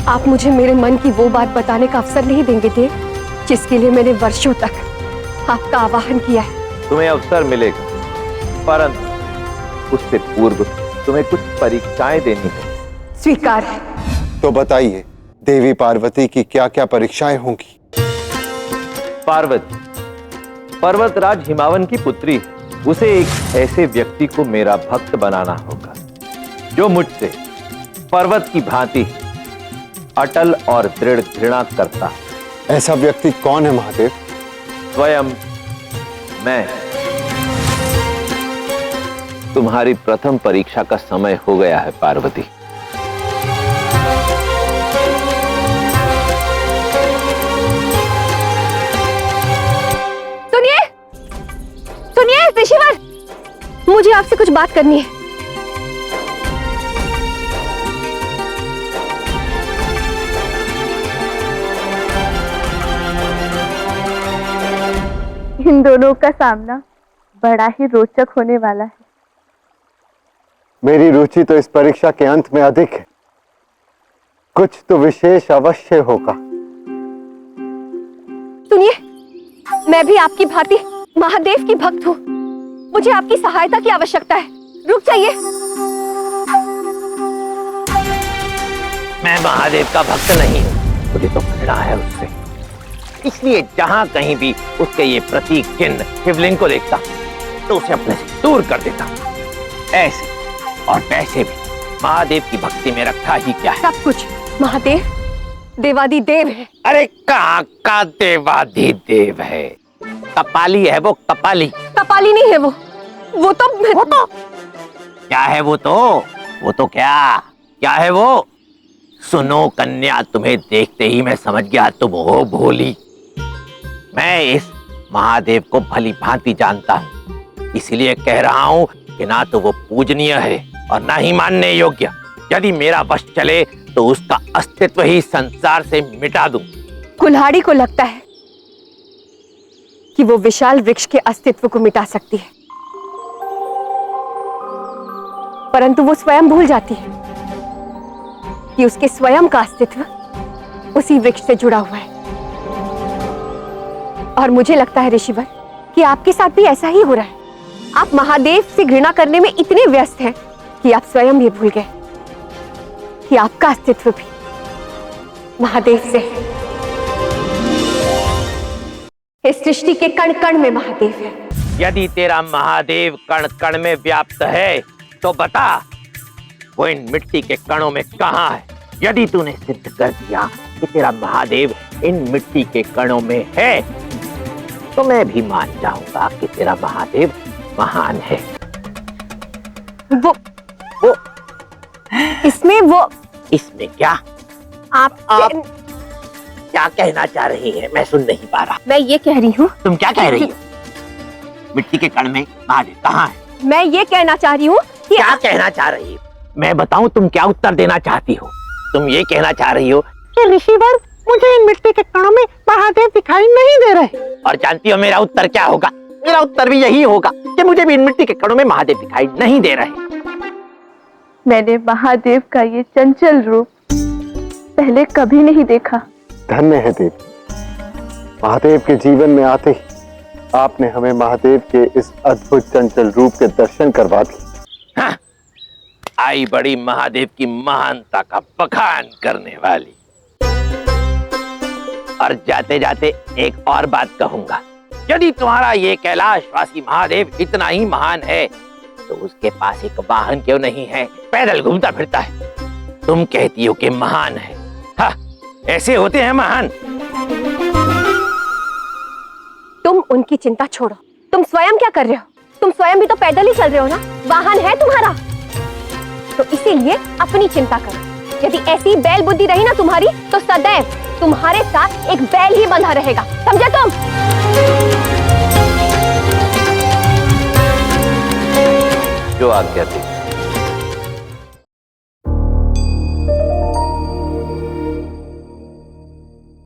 आप मुझे मेरे मन की वो बात बताने का अवसर नहीं देंगे देव, जिसके लिए मैंने वर्षों तक आपका आवाहन किया है। तुम्हें अवसर मिलेगा, परंतु उससे पूर्व तुम्हें कुछ परीक्षाएं देनी है। स्वीकार है। तो बताइए, देवी पार्वती की क्या क्या परीक्षाएं होंगी? पार्वती पर्वतराज हिमावन की पुत्री है। उसे एक ऐसे व्यक्ति को मेरा भक्त बनाना होगा जो मुझसे पर्वत की भांति अटल और दृढ़ घृणा करता। ऐसा व्यक्ति कौन है महादेव? स्वयं मैं। तुम्हारी प्रथम परीक्षा का समय हो गया है पार्वती। सुनिए, सुनिए ऋषिवर, मुझे आपसे कुछ बात करनी है। इन दोनों का सामना बड़ा ही रोचक होने वाला है। मेरी रुचि तो इस परीक्षा के अंत में अधिक है। कुछ तो विशेष अवश्य होगा। सुनिए, मैं भी आपकी भांति महादेव की भक्त हूँ। मुझे आपकी सहायता की आवश्यकता है। रुक जाइए। मैं महादेव का भक्त नहीं हूँ, मुझे तो घृणा है उससे। इसलिए जहां कहीं भी उसके ये प्रतीक चिन्ह शिवलिंग को देखता तो उसे अपने से दूर कर देता। ऐसे और वैसे भी महादेव की भक्ति में रखा ही क्या है? सब कुछ महादेव देवादिदेव है। अरे कहाँ का देवादिदेव है? कपाली है वो, कपाली। कपाली नहीं है वो तो क्या है वो तो क्या है वो? सुनो कन्या, तुम्हें देखते ही मैं समझ गया तुम हो भोली। मैं इस महादेव को भली भांति जानता हूँ, इसलिए कह रहा हूँ कि ना तो वो पूजनीय है और ना ही मानने योग्य। यदि मेरा वश चले तो उसका अस्तित्व ही संसार से मिटा दूं। कुल्हाड़ी को लगता है कि वो विशाल वृक्ष के अस्तित्व को मिटा सकती है, परंतु वो स्वयं भूल जाती है कि उसके स्वयं का अस्तित्व उसी वृक्ष से जुड़ा हुआ है। और मुझे लगता है ऋषिवर कि आपके साथ भी ऐसा ही हो रहा है। आप महादेव से घृणा करने में इतने व्यस्त हैं कि आप स्वयं भी भूल गए कि आपका अस्तित्व भी महादेव से है। इस सृष्टि के कण कण में महादेव है। यदि तेरा महादेव कण कण में व्याप्त है तो बता वो इन मिट्टी के कणों में कहाँ है? यदि तूने सिद्ध कर दिया कि तेरा महादेव इन मिट्टी के कणों में है तो मैं भी मान जाऊंगा कि तेरा महादेव महान है। वो इसमें क्या? आप क्या कहना चाह रही है? मैं सुन नहीं पा रहा। मैं ये कह रही हूँ। तुम क्या कह रही हो? मिट्टी के कण में महादेव कहाँ है? मैं ये कहना चाह रही हूँ कि क्या कहना चाह रही हो? मैं बताऊं तुम क्या उत्तर देना चाहती हो? तुम ये कहना चाह रही हो कि ऋषिवर मुझे इन मिट्टी के कणों में महादेव दिखाई नहीं दे रहे। और जानती हो मेरा उत्तर क्या होगा? मेरा उत्तर भी यही होगा कि मुझे भी इन मिट्टी के कणों में महादेव दिखाई नहीं दे रहे। मैंने महादेव का ये चंचल रूप पहले कभी नहीं देखा। धन्य है देवी, महादेव के जीवन में आते ही आपने हमें महादेव के इस अद्भुत चंचल रूप के दर्शन करवा दिए। हाँ, आई बड़ी महादेव की महानता का बखान करने वाली। और जाते जाते एक और बात कहूंगा, यदि तुम्हारा ये कैलाशवासी महादेव इतना ही महान है तो उसके पास एक वाहन क्यों नहीं है? पैदल घूमता फिरता है। तुम कहती हो कि महान है। हाँ, ऐसे होते हैं महान। तुम उनकी चिंता छोड़ो। तुम स्वयं क्या कर रहे हो? तुम स्वयं भी तो पैदल ही चल रहे हो ना। वाहन है तुम्हारा, तो इसीलिए अपनी चिंता करो। यदि ऐसी बैल बुद्धि रही ना तुम्हारी तो सदैव तुम्हारे साथ एक बैल ही बंधा रहेगा, समझे तुम? जो आज्ञा थी।